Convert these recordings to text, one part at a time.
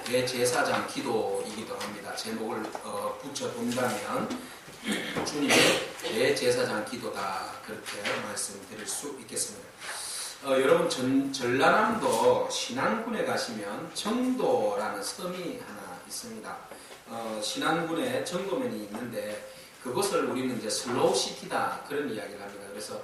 대제사장 기도이기도 합니다. 제목을 붙여본다면 주님의 대제사장 기도다, 그렇게 말씀드릴 수 있겠습니다. 여러분, 전라남도 신안군에 가시면 정도라는 섬이 하나 있습니다. 신안군에 정도면이 있는데 그것을 우리는 이제 슬로우시티다, 그런 이야기를 합니다. 그래서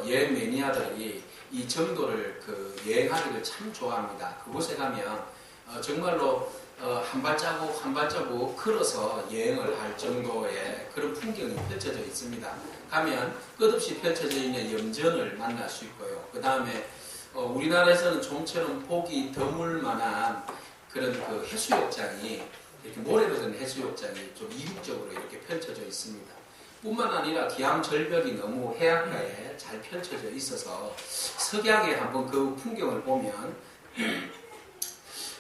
여행 매니아들이 이 정도를 여행하기를 참 좋아합니다. 그곳에 가면 정말로 한 발자국 한 발자국 걸어서 여행을 할 정도의 그런 풍경이 펼쳐져 있습니다. 가면 끝없이 펼쳐져 있는 염전을 만날 수 있고요. 그 다음에 우리나라에서는 좀처럼 보기 드물 만한 그런 해수욕장이, 이렇게 모래로 된 해수욕장이 좀 이국적으로 이렇게 펼쳐져 있습니다. 뿐만 아니라 기암절벽이 너무 해안가에 잘 펼쳐져 있어서 석양에 한번 그 풍경을 보면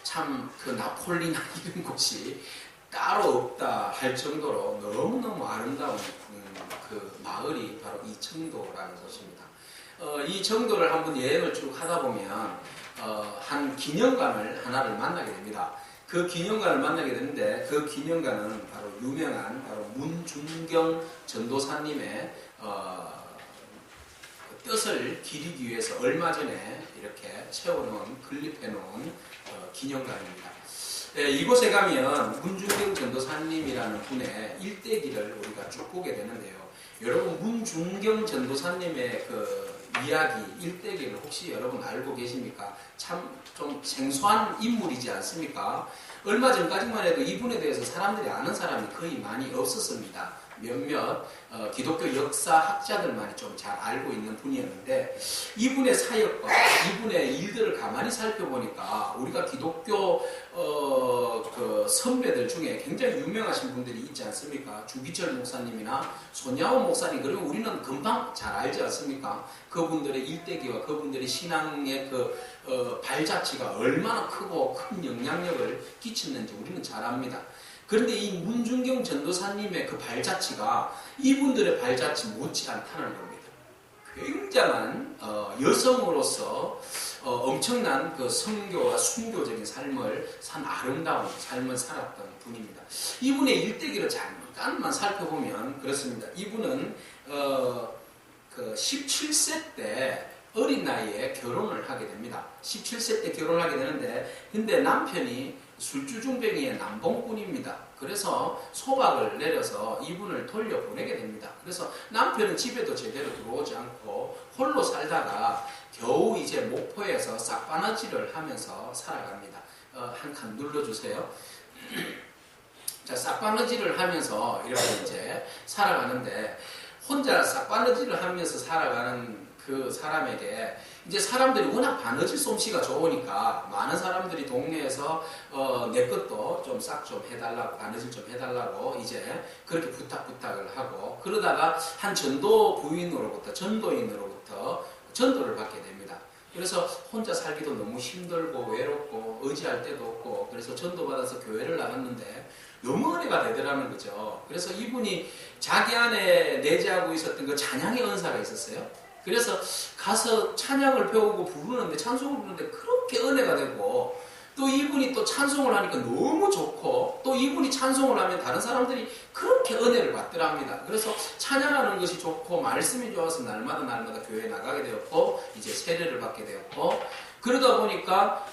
참 나폴리나 이런 곳이 따로 없다 할 정도로 너무너무 아름다운 그 마을이 바로 이 정도라는 곳입니다. 이 정도를 한번 여행을 쭉 하다 보면 한 기념관을 하나를 만나게 됩니다. 그 기념관을 만나게 되는데 그 기념관은 바로 유명한 바로 문중경 전도사님의 뜻을 기리기 위해서 얼마 전에 이렇게 채워놓은, 건립해놓은 기념관입니다. 이곳에 가면 문중경 전도사님이라는 분의 일대기를 우리가 쭉 보게 되는데요. 여러분, 문중경 전도사님의 이야기, 일대기를 혹시 여러분 알고 계십니까? 참 좀 생소한 인물이지 않습니까? 얼마 전까지만 해도 이분에 대해서 사람들이 아는 사람이 거의 많이 없었습니다. 몇몇 기독교 역사학자들만이 좀 잘 알고 있는 분이었는데, 이분의 사역과 이분의 일들을 가만히 살펴보니까 우리가 기독교 선배들 중에 굉장히 유명하신 분들이 있지 않습니까? 주기철 목사님이나 손야호 목사님, 그리고 우리는 금방 잘 알지 않습니까? 그분들의 일대기와 그분들의 신앙의 발자취가 얼마나 크고 큰 영향력을 끼쳤는지 우리는 잘 압니다. 그런데 이 문중경 전도사님의 그 발자취가 이분들의 발자취 못지 않다는 겁니다. 굉장한 여성으로서 엄청난 선교와 순교적인 삶을 아름다운 삶을 살았던 분입니다. 이분의 일대기를 잠깐만 살펴보면 그렇습니다. 이분은 17세 때 어린 나이에 결혼을 하게 됩니다. 17세 때 결혼을 하게 되는데, 근데 남편이 술주중뱅이의 남봉꾼입니다. 그래서 소박을 내려서 이분을 돌려보내게 됩니다. 그래서 남편은 집에도 제대로 들어오지 않고 홀로 살다가 겨우 이제 목포에서 싹바느질을 하면서 살아갑니다. 한 칸 눌러주세요. 자, 싹바느질을 하면서 이렇게 이제 살아가는데, 혼자 싹바느질을 하면서 살아가는 그 사람에게 이제 사람들이 워낙 바느질 솜씨가 좋으니까 많은 사람들이 동네에서 내 것도 좀 싹 좀 해달라고, 바느질 좀 해달라고 이제 그렇게 부탁을 하고, 그러다가 한 전도인으로부터 전도를 받게 됩니다. 그래서 혼자 살기도 너무 힘들고 외롭고 의지할 데도 없고, 그래서 전도받아서 교회를 나갔는데 너무 은혜가 되더라는 거죠. 그래서 이분이 자기 안에 내재하고 있었던 그 찬양의 은사가 있었어요. 그래서 가서 찬양을 배우고 부르는데, 찬송을 부르는데 그렇게 은혜가 되고, 또 이분이 또 찬송을 하니까 너무 좋고, 또 이분이 찬송을 하면 다른 사람들이 그렇게 은혜를 받더라 합니다. 그래서 찬양하는 것이 좋고 말씀이 좋아서 날마다 교회에 나가게 되었고, 이제 세례를 받게 되었고, 그러다 보니까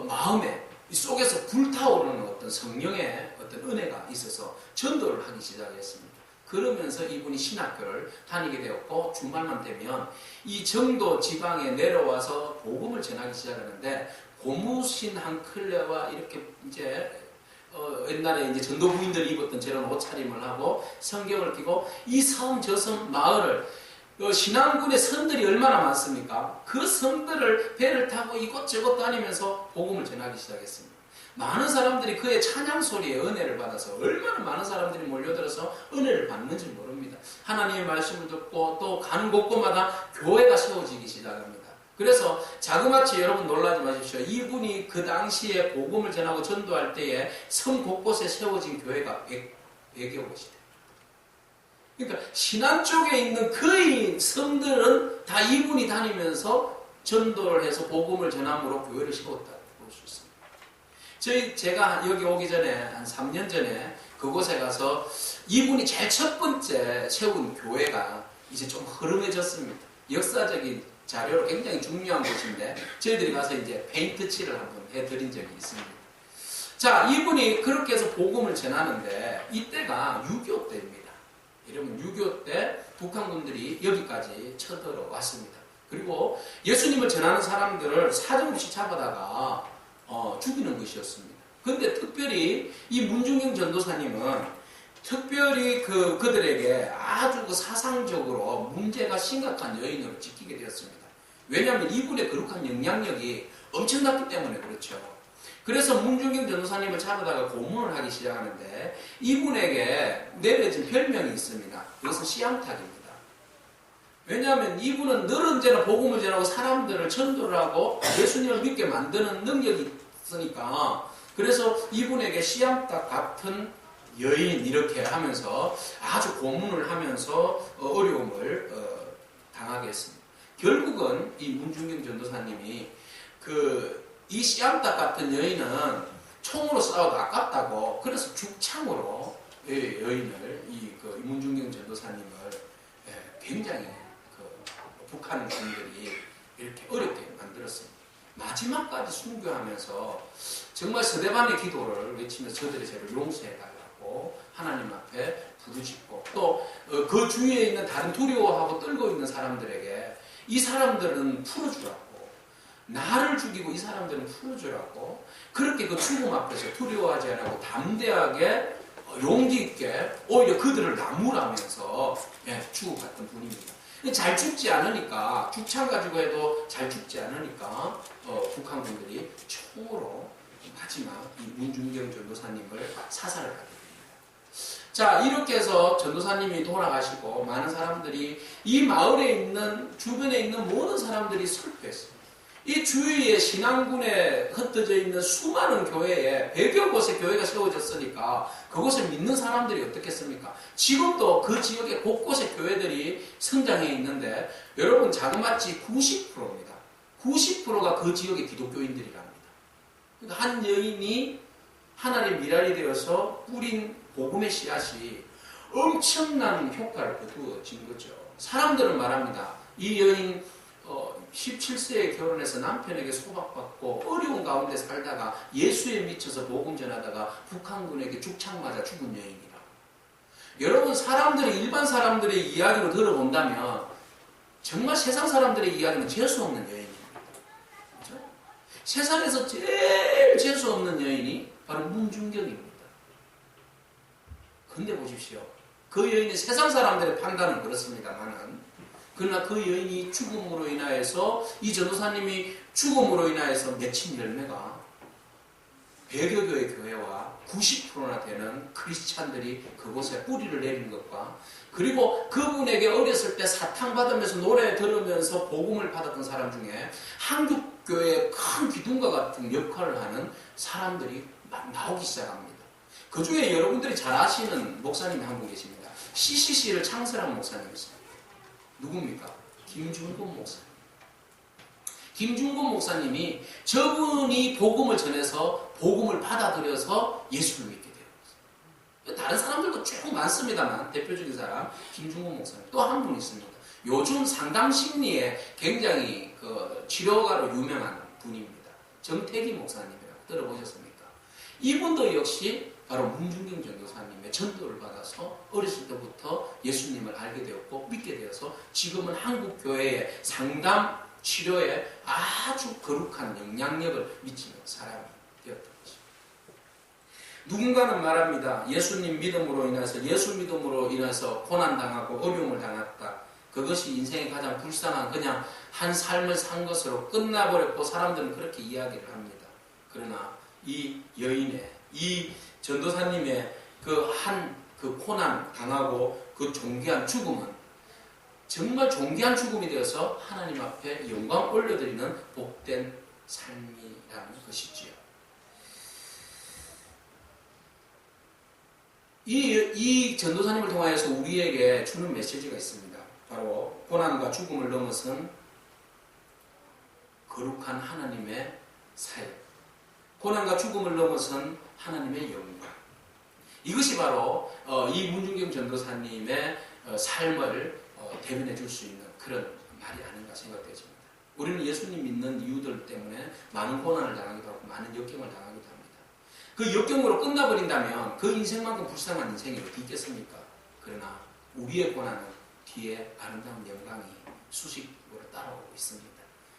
마음에 속에서 불타오르는 어떤 성령의 어떤 은혜가 있어서 전도를 하기 시작했습니다. 그러면서 이분이 신학교를 다니게 되었고, 주말만 되면 이 정도 지방에 내려와서 복음을 전하기 시작하는데, 고무신 한 켤레와 이렇게 이제 옛날에 이제 전도 부인들이 입었던 저런 옷차림을 하고 성경을 끼고, 이 섬 저 섬 마을을, 신안군의 섬들이 얼마나 많습니까? 그 섬들을 배를 타고 이곳저곳 다니면서 복음을 전하기 시작했습니다. 많은 사람들이 그의 찬양 소리에 은혜를 받아서 얼마나 많은 사람들이 몰려들어서 은혜를 받는지 모릅니다. 하나님의 말씀을 듣고 또 가는 곳곳마다 교회가 세워지기 시작합니다. 그래서 자그마치 여러분 놀라지 마십시오. 이분이 그 당시에 복음을 전하고 전도할 때에 섬 곳곳에 세워진 교회가 100여 곳이다. 그러니까 신안 쪽에 있는 거의 섬들은 다 이분이 다니면서 전도를 해서 복음을 전함으로 교회를 세웠다 볼 수 있습니다. 제가 여기 오기 전에 한 3년 전에 그곳에 가서 이분이 제일 첫 번째 세운 교회가 이제 좀 흐름해졌습니다. 역사적인 자료로 굉장히 중요한 곳인데 저희들이 가서 이제 페인트 칠을 한번 해드린 적이 있습니다. 자, 이분이 그렇게 해서 복음을 전하는데 이때가 6.25 때입니다. 여러분 6.25 때 북한군들이 여기까지 쳐들어왔습니다. 그리고 예수님을 전하는 사람들을 사정없이 잡아다가 죽이는 것이었습니다. 근데 특별히 이 문중경 전도사님은 특별히 그들에게 아주 사상적으로 문제가 심각한 여인으로 지키게 되었습니다. 왜냐하면 이분의 거룩한 영향력이 엄청났기 때문에 그렇죠. 그래서 문중경 전도사님을 찾아다가 고문을 하기 시작하는데 이분에게 내려진 별명이 있습니다. 그것은 씨암탉입니다. 왜냐하면 이분은 늘 언제나 복음을 전하고 사람들을 전도를 하고 예수님을 믿게 만드는 능력이 있으니까 그래서 이분에게 씨암탉 같은 여인 이렇게 하면서 아주 고문을 하면서 어려움을 당하게 했습니다. 결국은 이 문중경 전도사님이 이 씨암탉 같은 여인은 총으로 싸워도 아깝다고 그래서 죽창으로 여인을 이 문중경 전도사님을 굉장히 북한 군들이 이렇게 어렵게 만들었습니다. 마지막까지 순교하면서 정말 서대반의 기도를 외치면서 저들의 죄를 용서해달라고 하나님 앞에 부르짖고 또 그 주위에 있는 다른 두려워하고 떨고 있는 사람들에게 이 사람들은 풀어주라고 나를 죽이고 이 사람들은 풀어주라고 그렇게 그 죽음 앞에서 두려워하지 않고 담대하게 용기 있게 오히려 그들을 나무라면서 죽어갔던 분입니다. 잘 죽지 않으니까 죽창 가지고 해도 잘 죽지 않으니까 북한군들이 총으로 마지막 이 문중경 전도사님을 사살을 하게 됩니다. 자, 이렇게 해서 전도사님이 돌아가시고 많은 사람들이 이 마을에 있는 주변에 있는 모든 사람들이 슬퍼했습니다. 이 주위에 신앙군에 흩어져 있는 수많은 교회에 100여 곳의 교회가 세워졌으니까 그곳을 믿는 사람들이 어떻겠습니까? 지금도 그 지역에 곳곳에 교회들이 성장해 있는데 여러분 자그마치 90%입니다. 90%가 그 지역의 기독교인들이랍니다. 그러니까 한 여인이 하나님 미랄이 되어서 뿌린 복음의 씨앗이 엄청난 효과를 거두어진 거죠. 사람들은 말합니다. 이 여인 17세에 결혼해서 남편에게 소박받고 어려운 가운데 살다가 예수에 미쳐서 복음 전하다가 북한군에게 죽창 맞아 죽은 여인이라고. 여러분 일반 사람들의 이야기로 들어본다면 정말 세상 사람들의 이야기는 재수 없는 여인입니다. 그렇죠? 세상에서 제일 재수 없는 여인이 바로 문중경입니다. 근데 보십시오. 그 여인이 세상 사람들의 판단은 그렇습니다만은 그러나 그 여인이 죽음으로 인하여서 이 전도사님이 죽음으로 인하여서 맺힌 열매가 100여 교의 교회와 90%나 되는 크리스찬들이 그곳에 뿌리를 내린 것과 그리고 그분에게 어렸을 때 사탕 받으면서 노래 들으면서 복음을 받았던 사람 중에 한국교회의 큰 기둥과 같은 역할을 하는 사람들이 나오기 시작합니다. 그 중에 여러분들이 잘 아시는 목사님이 한 분 계십니다. CCC를 창설한 목사님이었습니다. 누굽니까? 김중곤 목사님. 김중곤 목사님이 저분이 복음을 전해서 복음을 받아들여서 예수를 믿게 되었어요. 다른 사람들도 쭉 많습니다만 대표적인 사람 김중곤 목사님 또 한 분 있습니다. 요즘 상담심리에 굉장히 치료가로 유명한 분입니다. 정태기 목사님이라고 들어보셨습니까? 이분도 역시 바로 문중경 전도사님의 전도를 받아서 어렸을 때부터 예수님을 알게 되었고 믿게 되어서 지금은 한국교회의 상담 치료에 아주 거룩한 영향력을 미치는 사람이 되었던 것입니다. 누군가는 말합니다. 예수님 믿음으로 인해서 예수 믿음으로 인해서 고난당하고 어려움을 당했다. 그것이 인생의 가장 불쌍한 그냥 한 삶을 산 것으로 끝나버렸고 사람들은 그렇게 이야기를 합니다. 그러나 이 여인의 이 전도사님의 그 고난 당하고 그 존귀한 죽음은 정말 존귀한 죽음이 되어서 하나님 앞에 영광 올려드리는 복된 삶이라는 것이지요. 이 전도사님을 통하여서 우리에게 주는 메시지가 있습니다. 바로 고난과 죽음을 넘어선 거룩한 하나님의 사역. 고난과 죽음을 넘어선 하나님의 영광. 이것이 바로 이 문중경 전도사님의 삶을 대변해 줄 수 있는 그런 말이 아닌가 생각되집니다. 우리는 예수님 믿는 이유들 때문에 많은 고난을 당하기도 하고 많은 역경을 당하기도 합니다. 그 역경으로 끝나버린다면 그 인생만큼 불쌍한 인생이 어디 있겠습니까? 그러나 우리의 고난은 뒤에 아름다운 영광이 수식으로 따라오고 있습니다.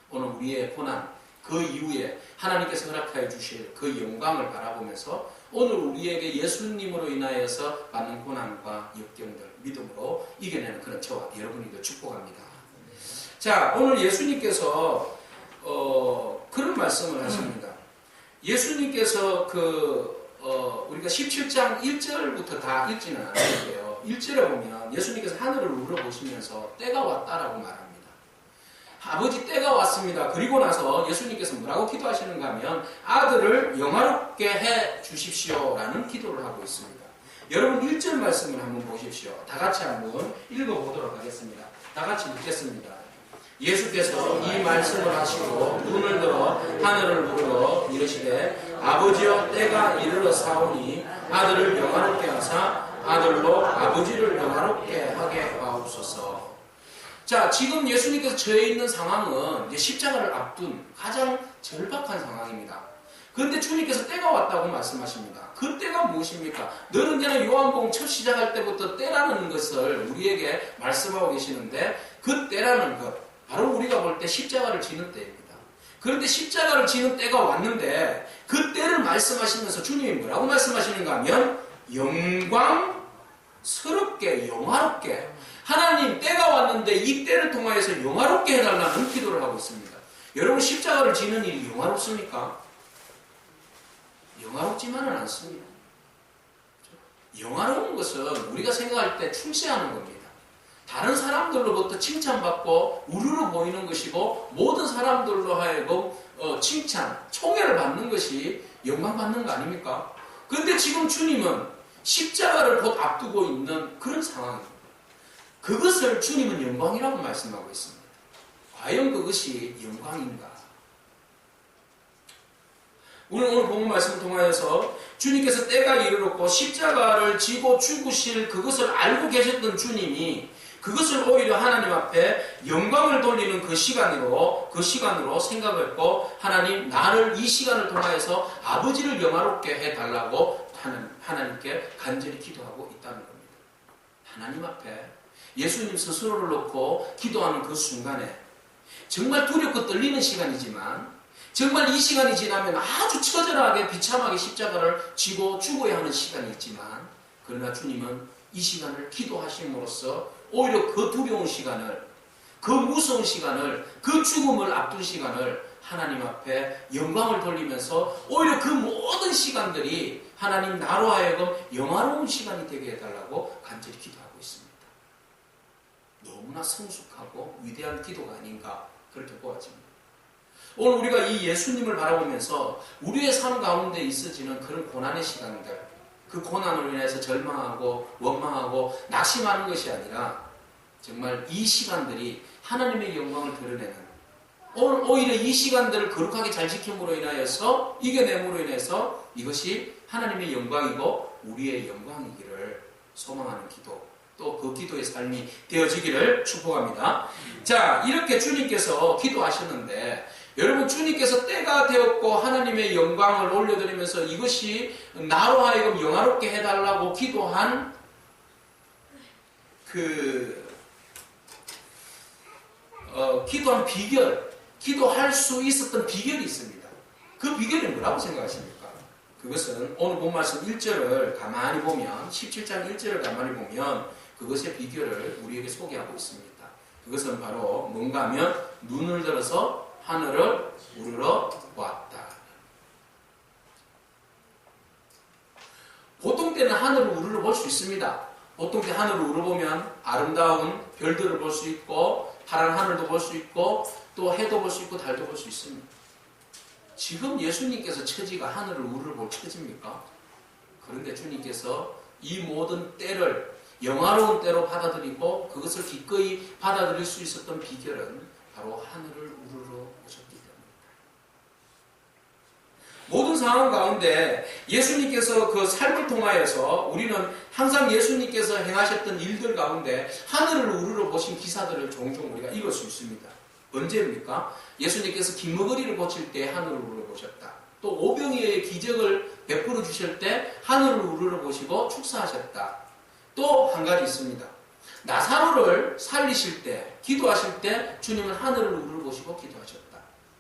오늘 우리의 고난, 그 이후에 하나님께서 허락하여 주실 그 영광을 바라보면서 오늘 우리에게 예수님으로 인하여서 받는 고난과 역경들 믿음으로 이겨내는 그런 저와 여러분에게 축복합니다. 자, 오늘 예수님께서 그런 말씀을 하십니다. 예수님께서 우리가 17장 1절부터 다 읽지는 않았는데요. 1절에 보면 예수님께서 하늘을 우러보시면서 때가 왔다라고 말합니다. 아버지 때가 왔습니다. 그리고 나서 예수님께서 뭐라고 기도하시는가 하면 아들을 영화롭게 해 주십시오라는 기도를 하고 있습니다. 여러분 1절 말씀을 한번 보십시오. 다 같이 한번 읽어보도록 하겠습니다. 다 같이 읽겠습니다. 예수께서 이 말씀을 하시고 눈을 들어 하늘을 부르러 이르시되 아버지여 때가 이르러 사오니 아들을 영화롭게 하사 아들로 아버지를 영화롭게 하게 하옵소서. 자, 지금 예수님께서 처해 있는 상황은 이제 십자가를 앞둔 가장 절박한 상황입니다. 그런데 주님께서 때가 왔다고 말씀하십니다. 그 때가 무엇입니까? 늘 언제나 요한복음 첫 시작할 때부터 때라는 것을 우리에게 말씀하고 계시는데 그 때라는 것, 바로 우리가 볼 때 십자가를 지는 때입니다. 그런데 십자가를 지는 때가 왔는데 그 때를 말씀하시면서 주님이 뭐라고 말씀하시는가 하면 영광스럽게 영화롭게 하나님 때가 왔는데 이 때를 통하여서 영화롭게 해달라는 기도를 하고 있습니다. 여러분 십자가를 지는 일이 영화롭습니까? 영화롭지만은 않습니다. 영화로운 것은 우리가 생각할 때 출세하는 겁니다. 다른 사람들로부터 칭찬받고 우르르 보이는 것이고 모든 사람들로 하여금 칭찬, 총애를 받는 것이 영광받는 거 아닙니까? 그런데 지금 주님은 십자가를 곧 앞두고 있는 그런 상황입니다. 그것을 주님은 영광이라고 말씀하고 있습니다. 과연 그것이 영광인가? 오늘 본문 말씀을 통하여서 주님께서 때가 이르렀고 십자가를 지고 죽으실 그것을 알고 계셨던 주님이 그것을 오히려 하나님 앞에 영광을 돌리는 그 시간으로 생각했고 하나님 나를 이 시간을 통하여서 아버지를 영화롭게 해달라고 하나님께 간절히 기도하고 있다는 겁니다. 하나님 앞에 예수님 스스로를 놓고 기도하는 그 순간에 정말 두렵고 떨리는 시간이지만 정말 이 시간이 지나면 아주 처절하게 비참하게 십자가를 지고 죽어야 하는 시간이 있지만 그러나 주님은 이 시간을 기도하심으로써 오히려 그 두려운 시간을 그 무서운 시간을 그 죽음을 앞둔 시간을 하나님 앞에 영광을 돌리면서 오히려 그 모든 시간들이 하나님 나로 하여금 영화로운 시간이 되게 해달라고 간절히 기도하고 있습니다. 너무나 성숙하고 위대한 기도가 아닌가 그렇게 보아집니다. 오늘 우리가 이 예수님을 바라보면서 우리의 삶 가운데 있어지는 그런 고난의 시간들 그 고난으로 인해서 절망하고 원망하고 낙심하는 것이 아니라 정말 이 시간들이 하나님의 영광을 드러내는 오히려 이 시간들을 거룩하게 잘 지킴으로 인하여서 이겨냄으로 인해서 이것이 하나님의 영광이고 우리의 영광이기를 소망하는 기도 또 그 기도의 삶이 되어지기를 축복합니다. 자, 이렇게 주님께서 기도하셨는데 여러분 주님께서 때가 되었고 하나님의 영광을 올려드리면서 이것이 나로 하여금 영화롭게 해달라고 기도한 기도한 비결, 기도할 수 있었던 비결이 있습니다. 그 비결이 뭐라고 생각하십니까? 그것은 오늘 본 말씀 1절을 가만히 보면 17장 1절을 가만히 보면 그것의 비결을 우리에게 소개하고 있습니다. 그것은 바로 뭔가 하면 눈을 들어서 하늘을 우러러 보았다. 보통 때는 하늘을 우러러 볼 수 있습니다. 보통 때 하늘을 우러보면 아름다운 별들을 볼 수 있고 파란 하늘도 볼 수 있고 또 해도 볼 수 있고 달도 볼 수 있습니다. 지금 예수님께서 처지가 하늘을 우러러 볼 처지입니까? 그런데 주님께서 이 모든 때를 영화로운 때로 받아들이고 그것을 기꺼이 받아들일 수 있었던 비결은 바로 하늘을 우러러 보셨기 때문입니다. 모든 상황 가운데 예수님께서 그 삶을 통하여서 우리는 항상 예수님께서 행하셨던 일들 가운데 하늘을 우러러 보신 기사들을 종종 우리가 읽을 수 있습니다. 언제입니까? 예수님께서 김머거리를 고칠 때 하늘을 우러러 보셨다. 또 오병이어의 기적을 베풀어 주실 때 하늘을 우러러 보시고 축사하셨다. 또 한 가지 있습니다. 나사로를 살리실 때, 기도하실 때 주님은 하늘을 우러러 보시고 기도하셨다.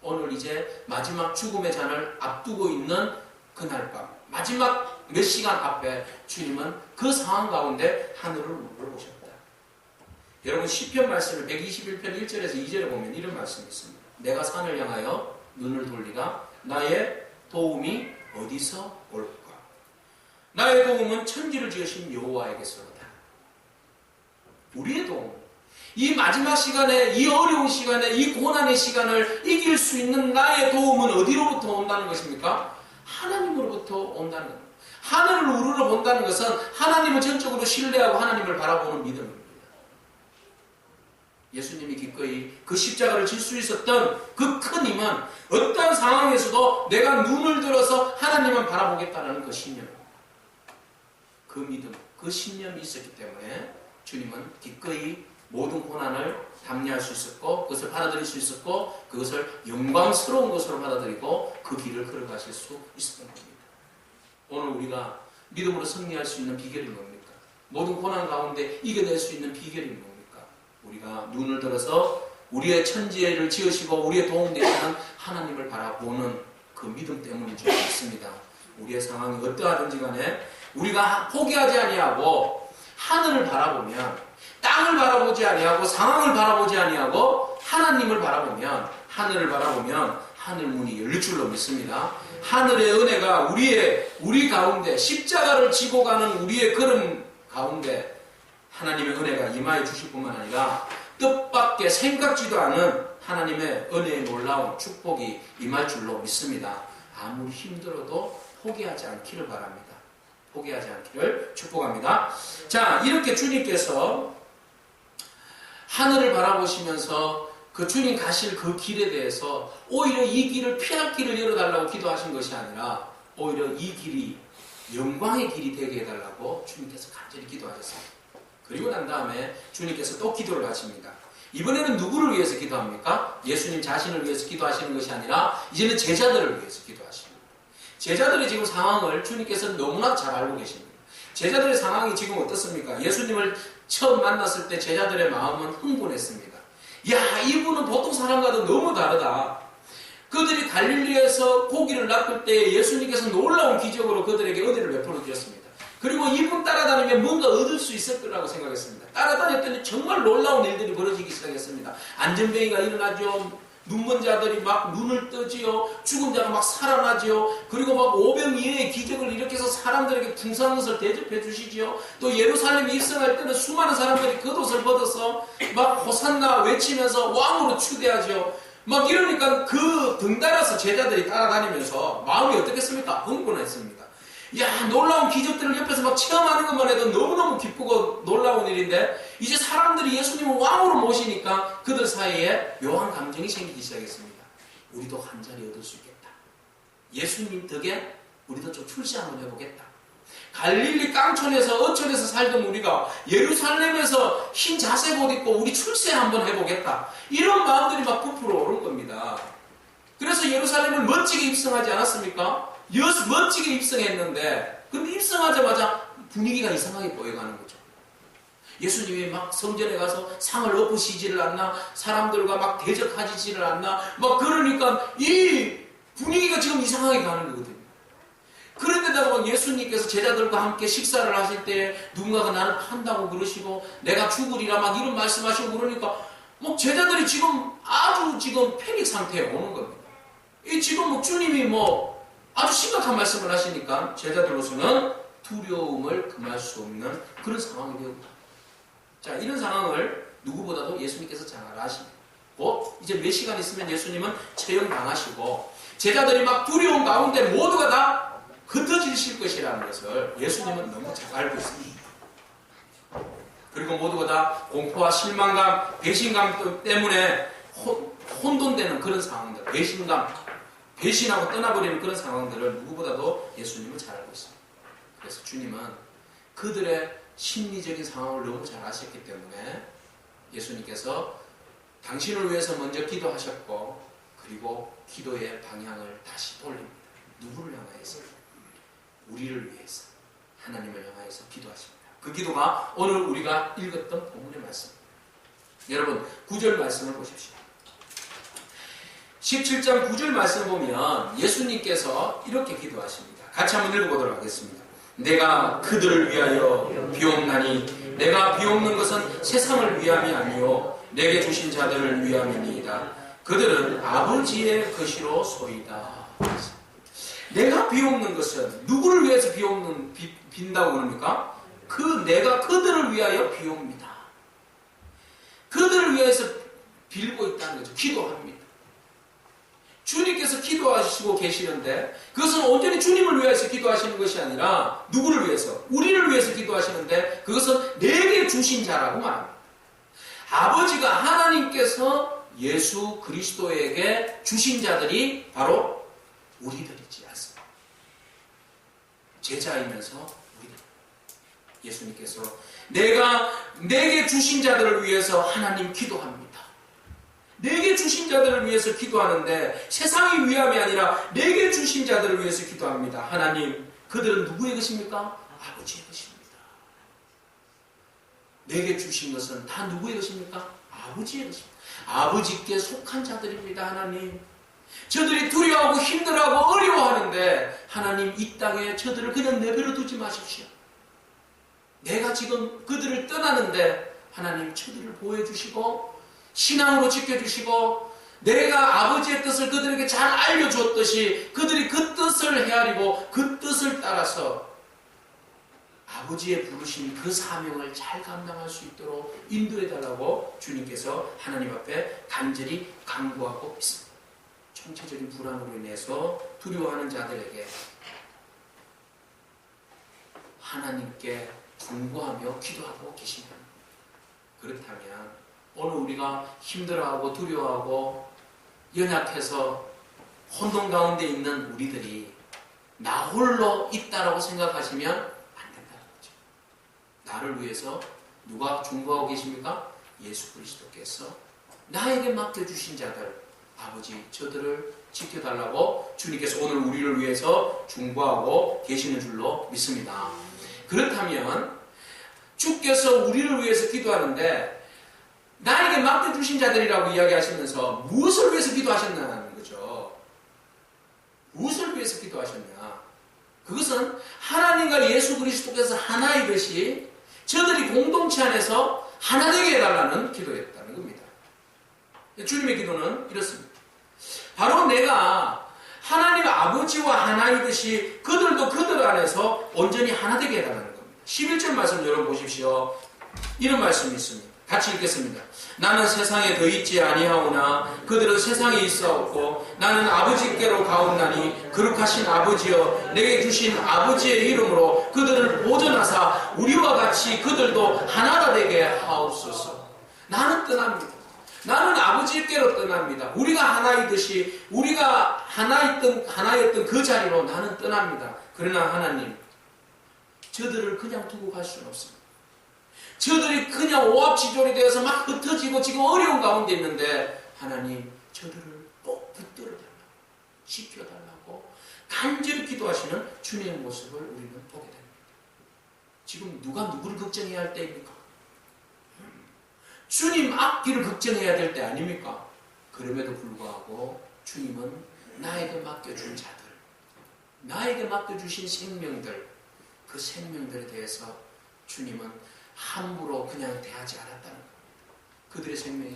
오늘 이제 마지막 죽음의 잔을 앞두고 있는 그날 밤, 마지막 몇 시간 앞에 주님은 그 상황 가운데 하늘을 우러러 보셨다. 여러분 시편 말씀을 121편 1절에서 2절에 보면 이런 말씀이 있습니다. 내가 산을 향하여 눈을 돌리라. 나의 도움이 어디서 올까? 나의 도움은 천지를 지으신 여호와에게서로다. 우리의 도움, 이 마지막 시간에, 이 어려운 시간에, 이 고난의 시간을 이길 수 있는 나의 도움은 어디로부터 온다는 것입니까? 하나님으로부터 온다는 겁니다. 하늘을 우러러 본다는 것은 하나님을 전적으로 신뢰하고 하나님을 바라보는 믿음입니다. 예수님이 기꺼이 그 십자가를 질 수 있었던 그 큰 힘은 어떠한 상황에서도 내가 눈을 들어서 하나님만 바라보겠다는 그 신념입니다. 그 믿음, 그 신념이 있었기 때문에 주님은 기꺼이 모든 고난을 담례할 수 있었고 그것을 받아들일 수 있었고 그것을 영광스러운 것으로 받아들이고 그 길을 걸어가실 수 있었던 겁니다. 오늘 우리가 믿음으로 승리할 수 있는 비결이 뭡니까? 모든 고난 가운데 이겨낼 수 있는 비결이 뭡니까? 우리가 눈을 들어서 우리의 천지를 지으시고 우리의 도움 되시는 하나님을 바라보는 그 믿음 때문인 줄 믿습니다. 우리의 상황이 어떠하든지 간에 우리가 포기하지 아니하고 하늘을 바라보면, 땅을 바라보지 아니하고 상황을 바라보지 아니하고 하나님을 바라보면, 하늘을 바라보면 하늘 문이 열릴 줄로 믿습니다. 하늘의 은혜가 우리 가운데 십자가를 지고 가는 우리의 걸음 가운데 하나님의 은혜가 임하여 주실 뿐만 아니라 뜻밖의 생각지도 않은 하나님의 은혜의 놀라운 축복이 임할 줄로 믿습니다. 아무리 힘들어도 포기하지 않기를 바랍니다. 포기하지 않기를 축복합니다. 자, 이렇게 주님께서 하늘을 바라보시면서 그 주님 가실 그 길에 대해서 오히려 이 길을 피할 길을 열어달라고 기도하신 것이 아니라 오히려 이 길이 영광의 길이 되게 해달라고 주님께서 간절히 기도하셨습니다. 그리고 난 다음에 주님께서 또 기도를 하십니다. 이번에는 누구를 위해서 기도합니까? 예수님 자신을 위해서 기도하시는 것이 아니라 이제는 제자들을 위해서 기도하십니다. 제자들의 지금 상황을 주님께서는 너무나 잘 알고 계십니다. 제자들의 상황이 지금 어떻습니까? 예수님을 처음 만났을 때 제자들의 마음은 흥분했습니다. 야, 이분은 보통 사람과도 너무 다르다. 그들이 갈릴리에서 고기를 낚을 때 예수님께서 놀라운 기적으로 그들에게 은혜를 베풀어 주셨습니다. 그리고 이분 따라다니면 뭔가 얻을 수 있을 거라고 생각했습니다. 따라다녔더니 정말 놀라운 일들이 벌어지기 시작했습니다. 안전병이가 일어나죠. 눈먼 자들이 막 눈을 뜨지요. 죽은 자가 막 살아나지요. 그리고 막 오병이어의 기적을 일으켜서 사람들에게 풍성한 것을 대접해 주시지요. 또 예루살렘에 입성할 때는 수많은 사람들이 겉옷을 벗어서 막 호산나 외치면서 왕으로 추대하죠. 막 이러니까 그 등달아서 제자들이 따라다니면서 마음이 어떻겠습니까? 흥분했습니다. 야, 놀라운 기적들을 옆에서 막 체험하는 것만 해도 너무너무 기쁘고 놀라운 일인데 이제 사람들이 예수님을 왕으로 모시니까 그들 사이에 묘한 감정이 생기기 시작했습니다. 우리도 한 자리 얻을 수 있겠다. 예수님 덕에 우리도 좀 출세 한번 해보겠다. 갈릴리 깡촌에서 어촌에서 살던 우리가 예루살렘에서 흰 자색 옷 입고 우리 출세 한번 해보겠다. 이런 마음들이 막 부풀어 오른 겁니다. 그래서 예루살렘을 멋지게 입성하지 않았습니까? 멋지게 입성했는데 근데 입성하자마자 분위기가 이상하게 보여가는 거죠. 예수님이 막 성전에 가서 상을 엎으시지를 않나, 사람들과 막 대적하지를 않나, 막 그러니까 이 분위기가 지금 이상하게 가는 거거든요. 그런데다가 막 예수님께서 제자들과 함께 식사를 하실 때 누군가가 나를 판다고 그러시고 내가 죽으리라 막 이런 말씀하시고 그러니까 뭐 제자들이 지금 아주 지금 패닉 상태에 오는 겁니다. 이 지금 뭐 주님이 뭐 아주 심각한 말씀을 하시니까 제자들로서는 두려움을 금할 수 없는 그런 상황이 되었다. 자, 이런 상황을 누구보다도 예수님께서 잘 아시고 이제 몇 시간 있으면 예수님은 처형당하시고 제자들이 막 두려움 가운데 모두가 다 흩어지실 것이라는 것을 예수님은 너무 잘 알고 있습니다. 그리고 모두가 다 공포와 실망감, 배신감 때문에 혼돈되는 그런 상황들, 배신감, 배신하고 떠나버리는 그런 상황들을 누구보다도 예수님은 잘 알고 있습니다. 그래서 주님은 그들의 심리적인 상황을 너무 잘 아셨기 때문에 예수님께서 당신을 위해서 먼저 기도하셨고, 그리고 기도의 방향을 다시 돌립니다. 누구를 향하여서? 우리를 위해서, 하나님을 향하여서 기도하십니다. 그 기도가 오늘 우리가 읽었던 본문의 말씀입니다. 여러분 9절 말씀을 보십시오. 17장 9절 말씀을 보면 예수님께서 이렇게 기도하십니다. 같이 한번 읽어보도록 하겠습니다. 내가 그들을 위하여 비옵나니 내가 비옵는 것은 세상을 위함이 아니요 내게 주신 자들을 위함이니이다. 그들은 아버지의 것이로 소이다. 내가 비옵는 것은 누구를 위해서 빈다고 그럽니까? 내가 그들을 위하여 비옵니다. 그들을 위해서 빌고 있다는 거죠. 기도합니다. 주님께서 기도하시고 계시는데 그것은 온전히 주님을 위해서 기도하시는 것이 아니라 누구를 위해서? 우리를 위해서 기도하시는데 그것은 내게 주신 자라고 말합니다. 아버지가 하나님께서 예수 그리스도에게 주신 자들이 바로 우리들이지 않습니까? 제자이면서 우리들. 예수님께서 내게 주신 자들을 위해서 하나님 기도합니다. 내게 주신 자들을 위해서 기도하는데 세상의 위함이 아니라 내게 주신 자들을 위해서 기도합니다. 하나님, 그들은 누구의 것입니까? 아버지의 것입니다. 내게 주신 것은 다 누구의 것입니까? 아버지의 것입니다. 아버지께 속한 자들입니다. 하나님, 저들이 두려워하고 힘들어하고 어려워하는데 하나님, 이 땅에 저들을 그냥 내버려 두지 마십시오. 내가 지금 그들을 떠나는데 하나님, 저들을 보호해주시고 신앙으로 지켜주시고 내가 아버지의 뜻을 그들에게 잘 알려주었듯이 그들이 그 뜻을 헤아리고 그 뜻을 따라서 아버지의 부르신 그 사명을 잘 감당할 수 있도록 인도해달라고 주님께서 하나님 앞에 간절히 간구하고 있습니다. 총체적인 불안으로 인해서 두려워하는 자들에게 하나님께 간구하며 기도하고 계십니다. 그렇다면 오늘 우리가 힘들어하고 두려워하고 연약해서 혼돈 가운데 있는 우리들이 나 홀로 있다라고 생각하시면 안 된다는 거죠. 나를 위해서 누가 중보하고 계십니까? 예수 그리스도께서 나에게 맡겨주신 자들, 아버지 저들을 지켜달라고 주님께서 오늘 우리를 위해서 중보하고 계시는 줄로 믿습니다. 그렇다면 주께서 우리를 위해서 기도하는데 나에게 맡겨주신 자들이라고 이야기하시면서 무엇을 위해서 기도하셨냐는 거죠. 무엇을 위해서 기도하셨냐. 그것은 하나님과 예수 그리스도께서 하나의 것이 저들이 공동체 안에서 하나 되게 해달라는 기도였다는 겁니다. 주님의 기도는 이렇습니다. 바로 내가 하나님 아버지와 하나이듯이 그들도 그들 안에서 온전히 하나 되게 해달라는 겁니다. 11절 말씀 여러분 보십시오. 이런 말씀이 있습니다. 같이 읽겠습니다. 나는 세상에 더 있지 아니하오나 그들은 세상에 있사옵고 나는 아버지께로 가옵나니 거룩하신 아버지여 내게 주신 아버지의 이름으로 그들을 보존하사 우리와 같이 그들도 하나가 되게 하옵소서. 나는 떠납니다. 나는 아버지께로 떠납니다. 우리가 하나이듯이 우리가 하나였던 그 자리로 나는 떠납니다. 그러나 하나님, 저들을 그냥 두고 갈 수는 없습니다. 저들이 그냥 오합지졸이 되어서 막 흩어지고 지금 어려운 가운데 있는데 하나님, 저들을 꼭 붙들어달라고 지켜달라고 간절히 기도하시는 주님의 모습을 우리는 보게 됩니다. 지금 누가 누구를 걱정해야 할 때입니까? 주님 앞길을 걱정해야 될 때 아닙니까? 그럼에도 불구하고 주님은 나에게 맡겨준 자들, 나에게 맡겨주신 생명들, 그 생명들에 대해서 주님은 함부로 그냥 대하지 않았다는 겁니다. 그들의 생명이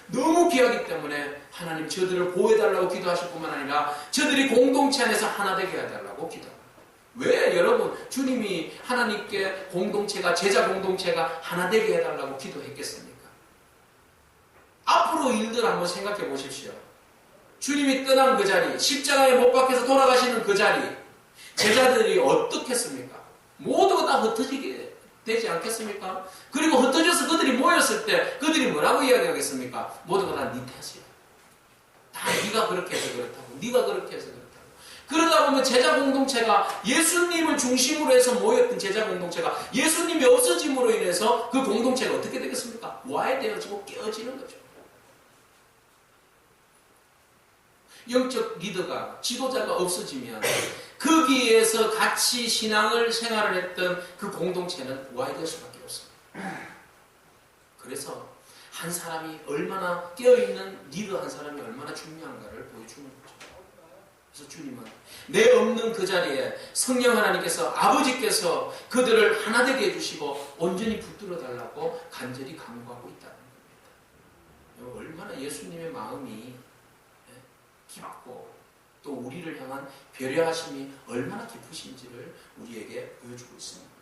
너무 귀하기 때문에 하나님 저들을 보호해달라고 기도하실 뿐만 아니라 저들이 공동체 안에서 하나 되게 해달라고 기도합니다. 왜 여러분 주님이 하나님께 공동체가 제자 공동체가 하나 되게 해달라고 기도했겠습니까? 앞으로 일들 한번 생각해 보십시오. 주님이 떠난 그 자리, 십자가에 못 박혀서 돌아가시는 그 자리, 제자들이 어떻겠습니까? 모두가 다 흩어지게 되지 않겠습니까? 그리고 흩어져서 그들이 모였을 때 그들이 뭐라고 이야기하겠습니까? 모두가 다 네 탓이야. 다 네가 그렇게 해서 그렇다고, 네가 그렇게 해서 그렇다고. 그러다 보면 제자 공동체가 예수님을 중심으로 해서 모였던 제자 공동체가 예수님이 없어짐으로 인해서 그 공동체가 어떻게 되겠습니까? 와해되어지고 깨어지는 거죠. 영적 리더가, 지도자가 없어지면 거기에서 같이 신앙을 생활을 했던 그 공동체는 와해될 수밖에 없습니다. 그래서 한 사람이 얼마나 깨어있는 리더 한 사람이 얼마나 중요한가를 보여주는 거죠. 그래서 주님은 내 없는 그 자리에 성령 하나님께서, 아버지께서 그들을 하나 되게 해주시고 온전히 붙들어 달라고 간절히 간구하고 있다는 겁니다. 얼마나 예수님의 마음이 깊고 또 우리를 향한 배려하심이 얼마나 깊으신지를 우리에게 보여주고 있습니다.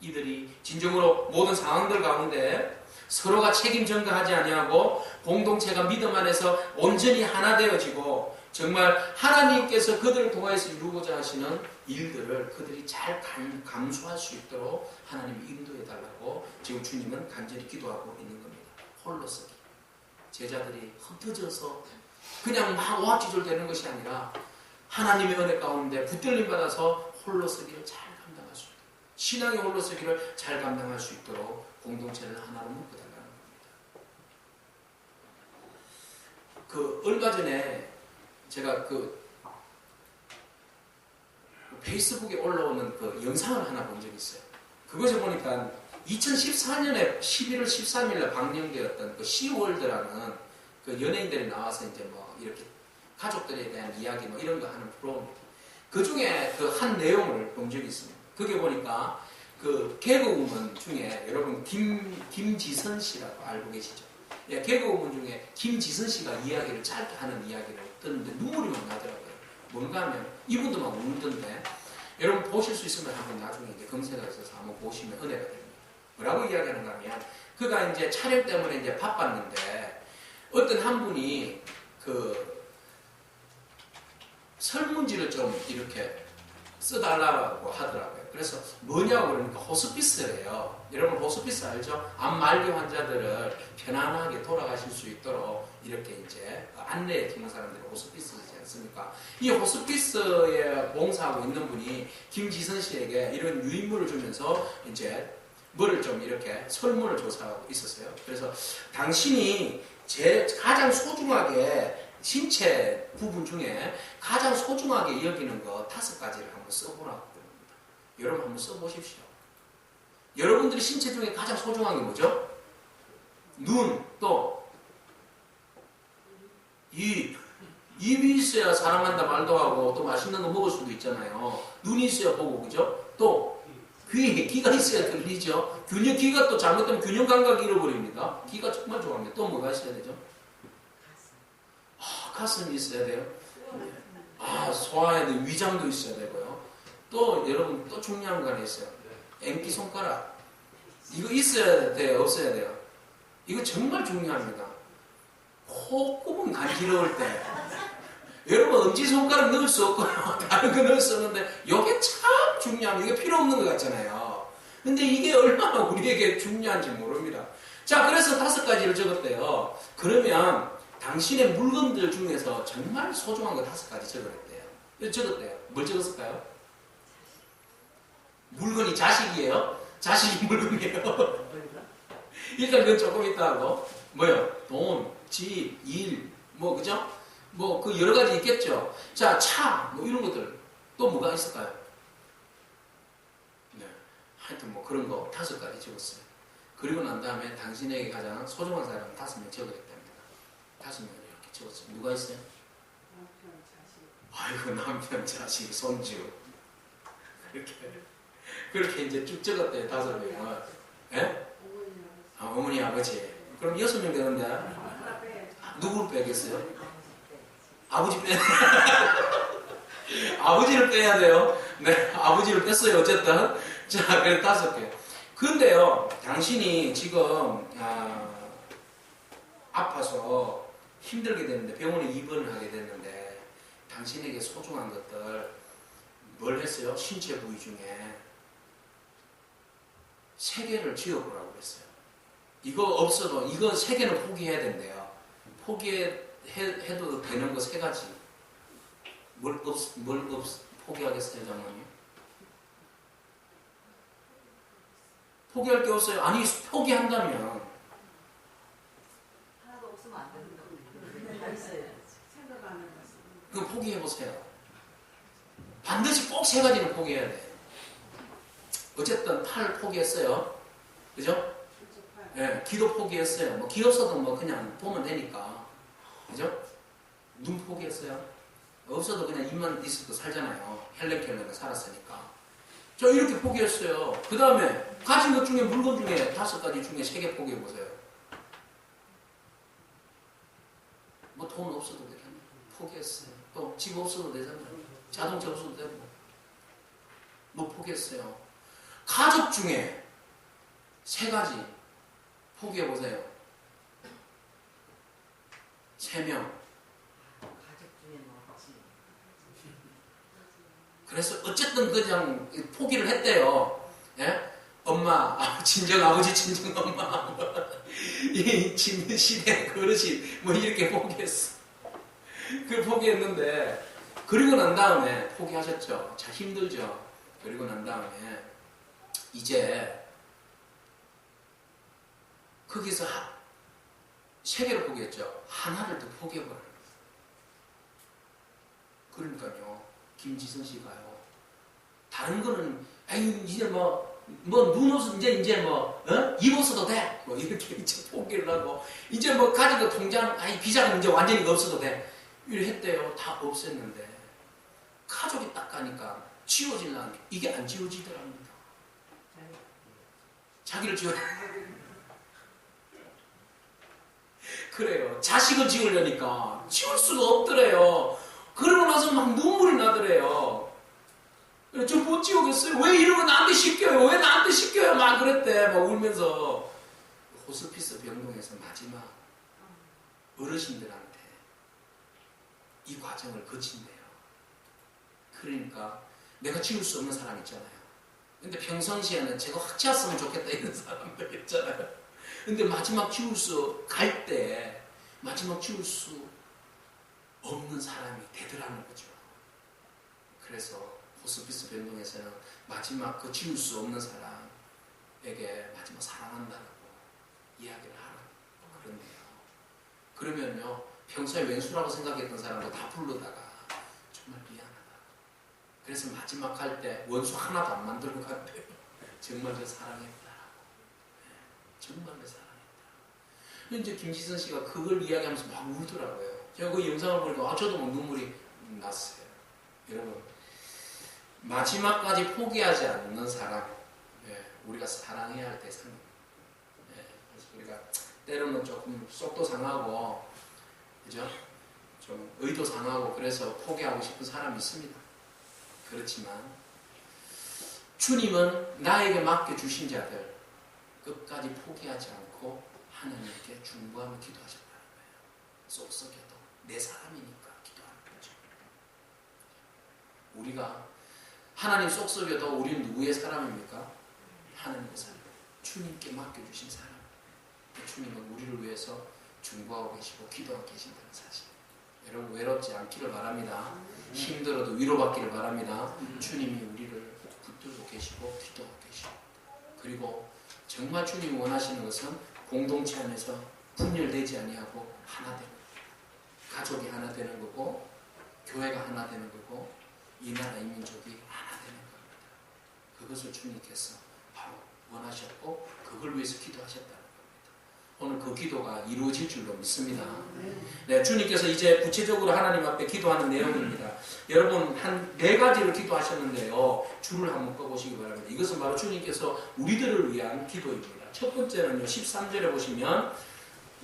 이들이 진정으로 모든 상황들 가운데 서로가 책임 전가하지 아니하고 공동체가 믿음 안에서 온전히 하나 되어지고 정말 하나님께서 그들을 통하여서 이루고자 하시는 일들을 그들이 잘 감수할 수 있도록 하나님이 인도해 달라고 지금 주님은 간절히 기도하고 있는 겁니다. 홀로서기. 제자들이 흩어져서 그냥 막 오합지졸 되는 것이 아니라 하나님의 은혜 가운데 붙들림 받아서 홀로서기를 잘 감당할 수 있도록, 신앙의 홀로서기를 잘 감당할 수 있도록 공동체를 하나로 묶어달라는 겁니다. 얼마 전에 제가 페이스북에 올라오는 영상을 하나 본 적이 있어요. 그것을 보니까 2014년에 11월 13일에 방영되었던 시월드라는 연예인들이 나와서 이제 이렇게 가족들에 대한 이야기 이런 거 하는 프로입니다. 그 중에 한 내용을 본 적이 있습니다. 그게 보니까 개그우먼 중에 여러분 김지선 씨라고 알고 계시죠? 예, 개그우먼 중에 김지선 씨가 이야기를 짧게 하는 이야기를 듣는데 눈물이 막 나더라고요. 뭔가 하면 이분도 막 울던데 여러분 보실 수 있으면 한번 나중에 이제 검색해서 한번 보시면 은혜가 됩니다. 뭐라고 이야기하는가 하면 그가 이제 촬영 때문에 이제 바빴는데 어떤 한 분이 설문지를 좀 이렇게 써달라고 하더라고요. 그래서 뭐냐고 그러니까 호스피스래요. 여러분 호스피스 알죠? 암 말기 환자들을 편안하게 돌아가실 수 있도록 이렇게 이제 안내해 주는 사람들이 호스피스지 않습니까? 이 호스피스에 봉사하고 있는 분이 김지선 씨에게 이런 유인물을 주면서 이제 뭐를 좀 이렇게 설문을 조사하고 있었어요. 그래서 당신이 가장 소중하게 신체 부분 중에 가장 소중하게 여기는 거 5가지를 한번 써보라고 합니다. 여러분 한번 써보십시오. 여러분들이 신체 중에 가장 소중한 게 뭐죠? 눈, 또 입. 입이 있어야 사랑한다 말도 하고 또 맛있는 거 먹을 수도 있잖아요. 눈이 있어야 보고, 그죠? 또 귀가 있어야 들리죠. 귀가 또 잘못되면 균형 감각을 잃어버립니다. 귀가 정말 좋아합니다. 또 뭐가 있어야 되죠? 가슴이 있어야 돼요. 소화해야 돼요. 위장도 있어야 되고요. 또 여러분 또 중요한 거 하나 있어요. 앵기 손가락. 이거 있어야 돼요? 없어야 돼요? 이거 정말 중요합니다. 콧구멍 간지러울 때 여러분 엄지손가락 넣을 수 없고요. 다른 거 넣을 수 없는데 이게 참 중요합니다. 이게 필요 없는 것 같잖아요. 근데 이게 얼마나 우리에게 중요한지 모릅니다. 자, 그래서 5가지를 적었대요. 그러면 당신의 물건들 중에서 정말 소중한 거 5가지 적어냈대요. 적었대요. 뭘 적었을까요? 물건이 자식이에요? 자식이 물건이에요? 일단 그건 조금 있다 하고 뭐요? 돈, 집, 일, 그죠? 여러 가지 있겠죠? 자, 차, 이런 것들. 또 뭐가 있을까요? 네. 하여튼 그런 거 5가지 적었어요. 그리고 난 다음에 당신에게 가장 소중한 사람은 5명 적어냈답니다. 5명을 이렇게 적었어요. 누가 있어요? 남편, 자식. 아이고, 남편, 자식, 손주. 그렇게 이제 쭉 적었대요. 5명을. 예? 어머니, 아버지. 그럼 6명 되는데, 누구를 빼겠어요? 아버지 빼. 아버지를 빼야 돼요. 네, 아버지를 뺐어요. 어쨌든. 자, 그래 5개. 근데요, 당신이 지금, 아파서 힘들게 됐는데, 병원에 입원을 하게 됐는데, 당신에게 소중한 것들, 뭘 했어요? 신체 부위 중에 3개를 지어보라고 그랬어요. 이거 없어도, 이거 3개는 포기해야 된대요. 포기해도 되는 거 세 가지. 뭘 포기하겠어요, 장모님? 포기할 게 없어요. 아니, 포기한다면. 하나도 없으면 안 된다고. 다 있어야 생각하는 것은. 그거 포기해보세요. 반드시 꼭 세 가지는 포기해야 돼. 어쨌든 팔 포기했어요. 그죠? 예, 귀도 포기했어요. 뭐, 귀 없어도 뭐 그냥 보면 되니까. 그죠? 눈 포기했어요. 없어도 그냥 입만 있어도 살잖아요. 헬랭켈랭 살았으니까. 저 이렇게 포기했어요. 그 다음에 가진 것 중에 물건 중에 5가지 중에 3개 포기해보세요. 뭐 돈 없어도 되겠네. 포기했어요. 또 집 없어도 되잖아요. 자동차 없어도 되고. 뭐 포기했어요. 가족 중에 3가지 포기해보세요. 3명. 가족 중에 뭐지? 그래서 어쨌든 그냥 포기를 했대요. 예? 엄마, 친정 아버지, 친정 엄마, 이 시대 그릇이 뭐 이렇게 포기했어. 그 포기했는데 그리고 난 다음에 포기하셨죠. 참 힘들죠. 그리고 난 다음에 이제 거기서 3개를 포기했죠. 하나를 더 포기해버려요. 그러니까요. 김지선 씨가요. 다른 거는 이제 눈 없어 이제 입 없어도 돼. 뭐 이렇게 이제 포기를 하고 이제 가진 거 통장 비자금 이제 완전히 없어도 돼. 이렇게 했대요. 다 없앴는데 가족이 딱 가니까 지워질라는 이게 안 지워지더랍니다. 자기를 지워. 그래요. 자식을 지우려니까 지울 수가 없더래요. 그러고 나서 막 눈물이 나더래요. 저 못 지우겠어요. 왜 이런 거 나한테 시켜요? 왜 나한테 시켜요? 막 그랬대. 막 울면서 호스피스 병동에서 마지막 어르신들한테 이 과정을 거친대요. 그러니까 내가 지울 수 없는 사람 있잖아요. 근데 평상시에는 제가 확 지웠으면 좋겠다 이런 사람들 있잖아요. 근데 마지막 갈 때 마지막 지울 수 없는 사람이 되더라는 거죠. 그래서 호스피스 병동에서는 마지막 그 지울 수 없는 사람에게 마지막 사랑한다고 이야기를 하라고 그런데요. 그러면요 평소에 왼수라고 생각했던 사람도 다 부르다가 정말 미안하다. 그래서 마지막 갈 때 원수 하나도 안 만들고 간대요. 정말 저 사랑했다라고. 정말 저 사랑했다. 이제 김지선 씨가 그걸 이야기하면서 막 울더라고요. 제가 그 영상을 보니까 저도 막 눈물이 났어요. 여러분 마지막까지 포기하지 않는 사람 우리가 사랑해야 할 대상입니다. 그래서 우리가 때로는 조금 속도 상하고 그죠? 좀 의도 상하고 그래서 포기하고 싶은 사람이 있습니다. 그렇지만 주님은 나에게 맡겨주신 자들 끝까지 포기하지 않고 하나님께 중보하며 기도하셨다는 거예요. 속 썩여도 내 사람이니까 기도하는 거죠. 우리가 하나님 속 썩여도 우리는 누구의 사람입니까? 하나님의 사람. 주님께 맡겨주신 사람. 주님은 우리를 위해서 중보하고 계시고 기도하고 계신다는 사실. 여러분 외롭지 않기를 바랍니다. 힘들어도 위로받기를 바랍니다. 주님이 우리를 붙들고 계시고 기도하고 계시고 그리고 정말 주님이 원하시는 것은 공동체 안에서 분열되지 아니하고 하나 되는 거예요. 가족이 하나 되는 거고 교회가 하나 되는 거고 이 나라 이 민족이 하나 되는 겁니다. 그것을 주님께서 바로 원하셨고 그걸 위해서 기도하셨다는 겁니다. 오늘 그 기도가 이루어질 줄로 믿습니다. 네, 주님께서 이제 구체적으로 하나님 앞에 기도하는 내용입니다. 여러분 한 4가지를 기도하셨는데요. 줄을 한번 꺼보시기 바랍니다. 이것은 바로 주님께서 우리들을 위한 기도입니다. 첫 번째는요. 13절에 보시면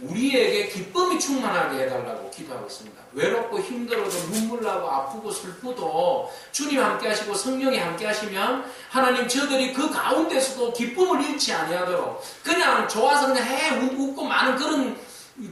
우리에게 기쁨이 충만하게 해달라고 기도하고 있습니다. 외롭고 힘들어도 눈물 나고 아프고 슬프도 주님 함께 하시고 성령이 함께 하시면 하나님 저들이 그 가운데서도 기쁨을 잃지 아니하도록 그냥 좋아서 그냥 웃고 많은 그런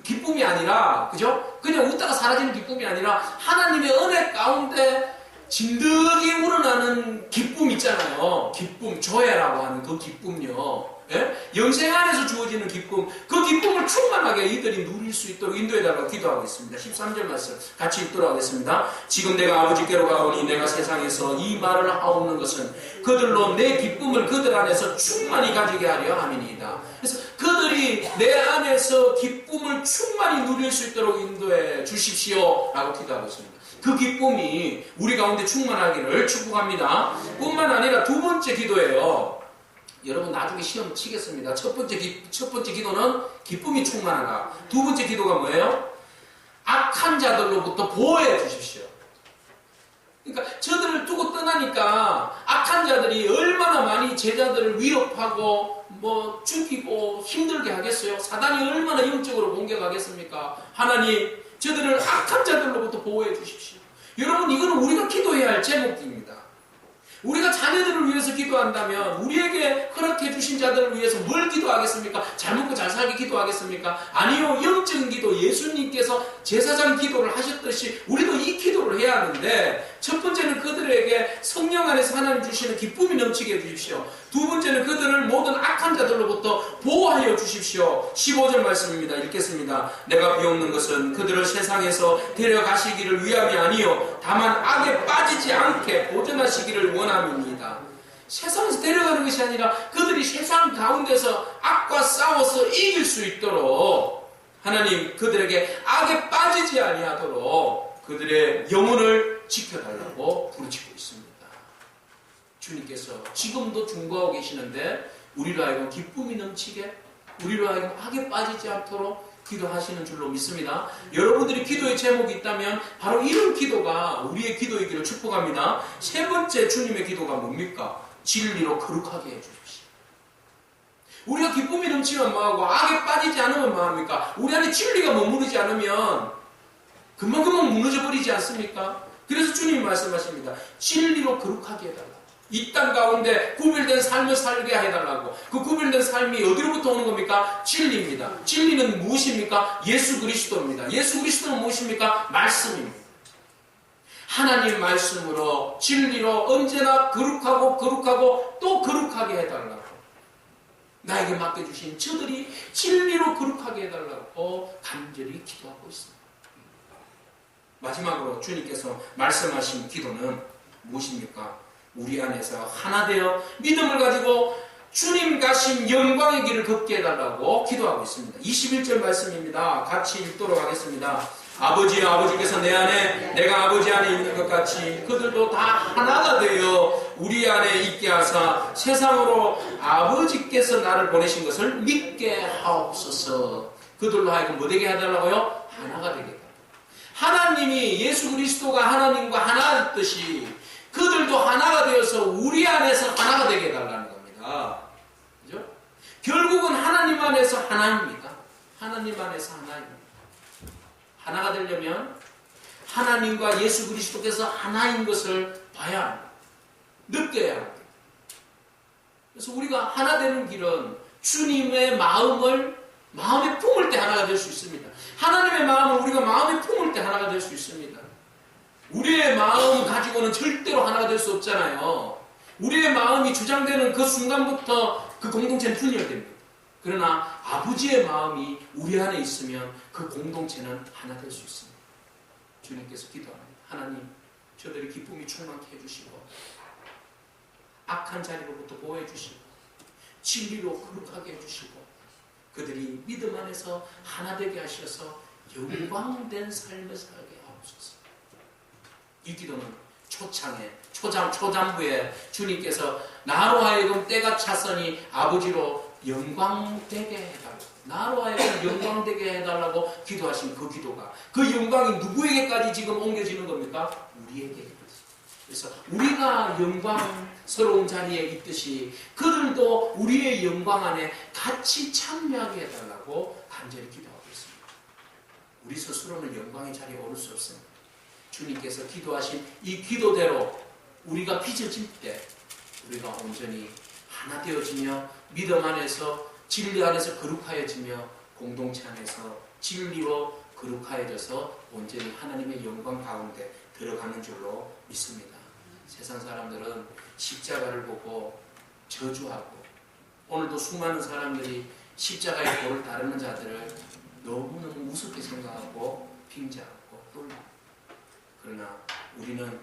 기쁨이 아니라 그죠? 그냥 웃다가 사라지는 기쁨이 아니라 하나님의 은혜 가운데 진득이 우러나는 기쁨 있잖아요. 기쁨, 조회라고 하는 그 기쁨요. 예? 영생 안에서 주어지는 기쁨, 그 기쁨을 충만하게 이들이 누릴 수 있도록 인도해달라고 기도하고 있습니다. 13절 말씀 같이 읽도록 하겠습니다. 지금 내가 아버지께로 가오니 내가 세상에서 이 말을 하옵는 것은 그들로 내 기쁨을 그들 안에서 충만히 가지게 하려 함이니이다. 그래서 그들이 내 안에서 기쁨을 충만히 누릴 수 있도록 인도해 주십시오 라고 기도하고 있습니다. 그 기쁨이 우리 가운데 충만하기를 축복합니다. 뿐만 아니라 두 번째 기도예요. 여러분 나중에 시험 치겠습니다. 첫 번째 기도는 기쁨이 충만하다. 두 번째 기도가 뭐예요? 악한 자들로부터 보호해 주십시오. 그러니까 저들을 두고 떠나니까 악한 자들이 얼마나 많이 제자들을 위협하고 죽이고 힘들게 하겠어요? 사단이 얼마나 영적으로 공격하겠습니까? 하나님, 저들을 악한 자들로부터 보호해 주십시오. 여러분, 이거는 우리가 기도해야 할 제목입니다. 우리가 자녀들을 위해서 기도한다면 우리에게 허락해 주신 자들을 위해서 뭘 기도하겠습니까? 잘 먹고 잘 살게 기도하겠습니까? 아니요, 영적인 기도, 예수님께서 제사장 기도를 하셨듯이 우리도 이 기도를 해야 하는데, 첫 번째는 그들에게 성령 안에서 하나님 주시는 기쁨이 넘치게 해주십시오. 두 번째는 그들을 모든 악한 자들로부터 보호하여 주십시오. 15절 말씀입니다. 읽겠습니다. 내가 비옵는 것은 그들을 세상에서 데려가시기를 위함이 아니요 다만 악에 빠지지 않게 보존하시기를 원함입니다. 세상에서 데려가는 것이 아니라 그들이 세상 가운데서 악과 싸워서 이길 수 있도록 하나님 그들에게 악에 빠지지 아니하도록 그들의 영혼을 지켜달라고 부르짖고 있습니다. 주님께서 지금도 중보하고 계시는데 우리로 하여금 기쁨이 넘치게, 우리로 하여금 악에 빠지지 않도록 기도하시는 줄로 믿습니다. 여러분들이 기도의 제목이 있다면 바로 이런 기도가 우리의 기도이기를 축복합니다. 세 번째 주님의 기도가 뭡니까? 진리로 거룩하게 해주십시오. 우리가 기쁨이 넘치면 뭐하고 악에 빠지지 않으면 뭐합니까? 우리 안에 진리가 머무르지 않으면 금방금방 무너져버리지 않습니까? 그래서 주님이 말씀하십니다. 진리로 거룩하게 해달라. 이 땅 가운데 구별된 삶을 살게 해달라고. 그 구별된 삶이 어디로부터 오는 겁니까? 진리입니다. 진리는 무엇입니까? 예수 그리스도입니다. 예수 그리스도는 무엇입니까? 말씀입니다. 하나님 말씀으로 진리로 언제나 거룩하고 또 거룩하게 해달라고. 나에게 맡겨주신 저들이 진리로 거룩하게 해달라고 간절히 기도하고 있습니다. 마지막으로 주님께서 말씀하신 기도는 무엇입니까? 우리 안에서 하나 되어 믿음을 가지고 주님 가신 영광의 길을 걷게 해달라고 기도하고 있습니다. 21절 말씀입니다. 같이 읽도록 하겠습니다. 아버지께서 내 안에 내가 아버지 안에 있는 것 같이 그들도 다 하나가 되어 우리 안에 있게 하사 세상으로 아버지께서 나를 보내신 것을 믿게 하옵소서. 그들로 하여금 뭐 되게 해달라고요? 하나가 되게 해달라고. 하나님이 예수 그리스도가 하나님과 하나였듯이 그들도 하나가 되어서 우리 안에서 하나가 되게 해달라는 겁니다. 그죠? 결국은 하나님 안에서 하나입니다. 하나님 안에서 하나입니다. 하나가 되려면 하나님과 예수 그리스도께서 하나인 것을 봐야 합니다. 느껴야 합니다. 그래서 우리가 하나 되는 길은 주님의 마음에 품을 때 하나가 될 수 있습니다. 하나님의 마음을 우리가 마음에 품을 때 하나가 될 수 있습니다. 우리의 마음 가지고는 절대로 하나가 될 수 없잖아요. 우리의 마음이 주장되는 그 순간부터 그 공동체는 분열됩니다. 그러나 아버지의 마음이 우리 안에 있으면 그 공동체는 하나 될 수 있습니다. 주님께서 기도합니다. 하나님, 저들이 기쁨이 충만케 해주시고 악한 자리로부터 보호해 주시고 진리로 거룩하게 해주시고 그들이 믿음 안에서 하나 되게 하셔서 영광된 삶을 살게 하옵소서. 이 기도는 초장부에 주님께서 나로 하여금 때가 찼으니 아버지로 영광되게 해달라고, 나로 하여금 영광되게 해달라고 기도하신 그 기도가, 그 영광이 누구에게까지 지금 옮겨지는 겁니까? 우리에게. 그래서 우리가 영광스러운 자리에 있듯이 그들도 우리의 영광 안에 같이 참여하게 해달라고 간절히 기도하고 있습니다. 우리 스스로는 영광의 자리에 오를 수 없습니다. 주님께서 기도하신 이 기도대로 우리가 빚어질 때 우리가 온전히 하나 되어지며 믿음 안에서 진리 안에서 거룩하여지며 공동체 안에서 진리로 거룩하여져서 온전히 하나님의 영광 가운데 들어가는 줄로 믿습니다. 세상 사람들은 십자가를 보고 저주하고 오늘도 수많은 사람들이 십자가의 도를 따르는 자들을 너무너무 우습게 생각하고 빙자하고 놀라. 그러나 우리는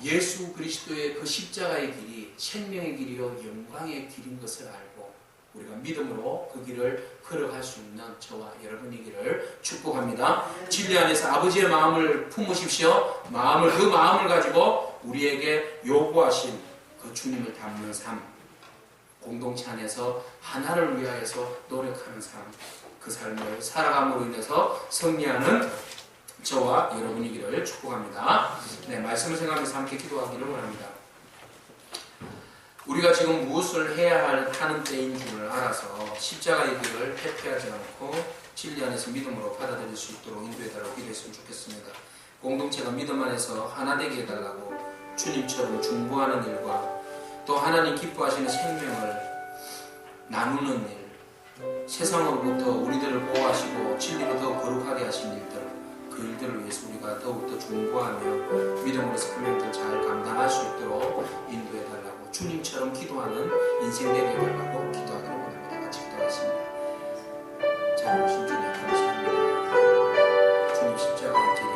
예수 그리스도의 그 십자가의 길이 생명의 길이요 영광의 길인 것을 알고 우리가 믿음으로 그 길을 걸어갈 수 있는 저와 여러분이기를 축복합니다. 진리 안에서 아버지의 마음을 품으십시오. 그 마음을 가지고 우리에게 요구하신 그 주님을 닮는 삶, 공동체 안에서 하나를 위하여서 노력하는 삶, 그 삶을 살아감으로 인해서 승리하는 저와 여러분이기를 축복합니다. 네, 말씀을 생각하면서 함께 기도하기를 원합니다. 우리가 지금 무엇을 해야 하는 때인 줄을 알아서 십자가의 길을 회피하지 않고 진리 안에서 믿음으로 받아들일 수 있도록 인도해달라고 기도했으면 좋겠습니다. 공동체가 믿음 안에서 하나 되게 해달라고 주님처럼 중보하는 일과 또 하나님 기뻐하시는 생명을 나누는 일, 세상으로부터 우리들을 보호하시고 진리로 더 거룩하게 하신 일들, 그 일들을 위해서 우리가 더욱더 중보하며 믿음으로 사명들 잘 감당할 수 있도록 인도해달라고 주님처럼 기도하는 인생 되게 해달라고 기도하기를 원합니다. 같이 기도하겠습니다. 잘 오신 주님 감사합니다. 주님 십자가의 길이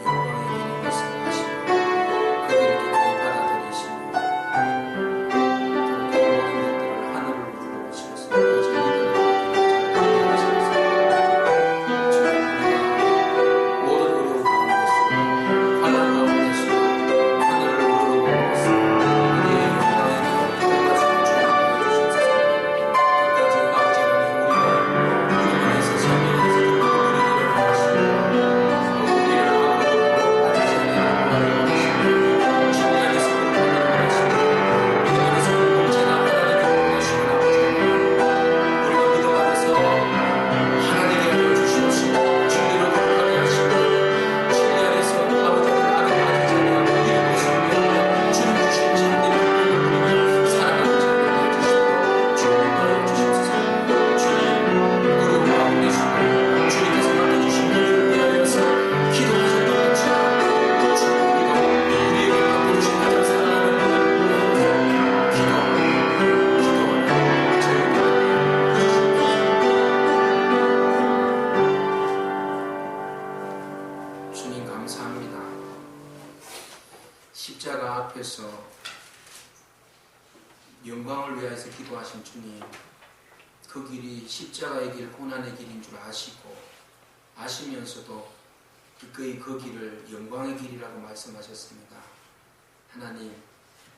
영광의 길인 것을 아시고 그 길을 기꺼이 받아들이시며 그 모든 것들을 하늘을 우러러시면서 오직 믿음으로 잘 감당하시면서 십자가 앞에서 영광을 위하여서 기도하신 주님, 그 길이 십자가의 길, 고난의 길인 줄 아시고 아시면서도 기꺼이 그 길을 영광의 길이라고 말씀하셨습니다. 하나님,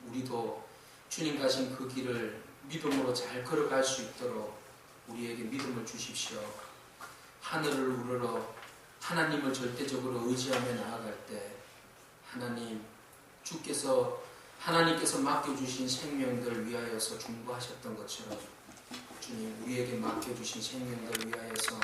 우리도 주님 가신 그 길을 믿음으로 잘 걸어갈 수 있도록 우리에게 믿음을 주십시오. 하늘을 우러러 하나님을 절대적으로 의지하며 나아갈 때 하나님께서 맡겨주신 생명들을 위하여서 중보하셨던 것처럼 주님, 우리에게 맡겨주신 생명들을 위하여서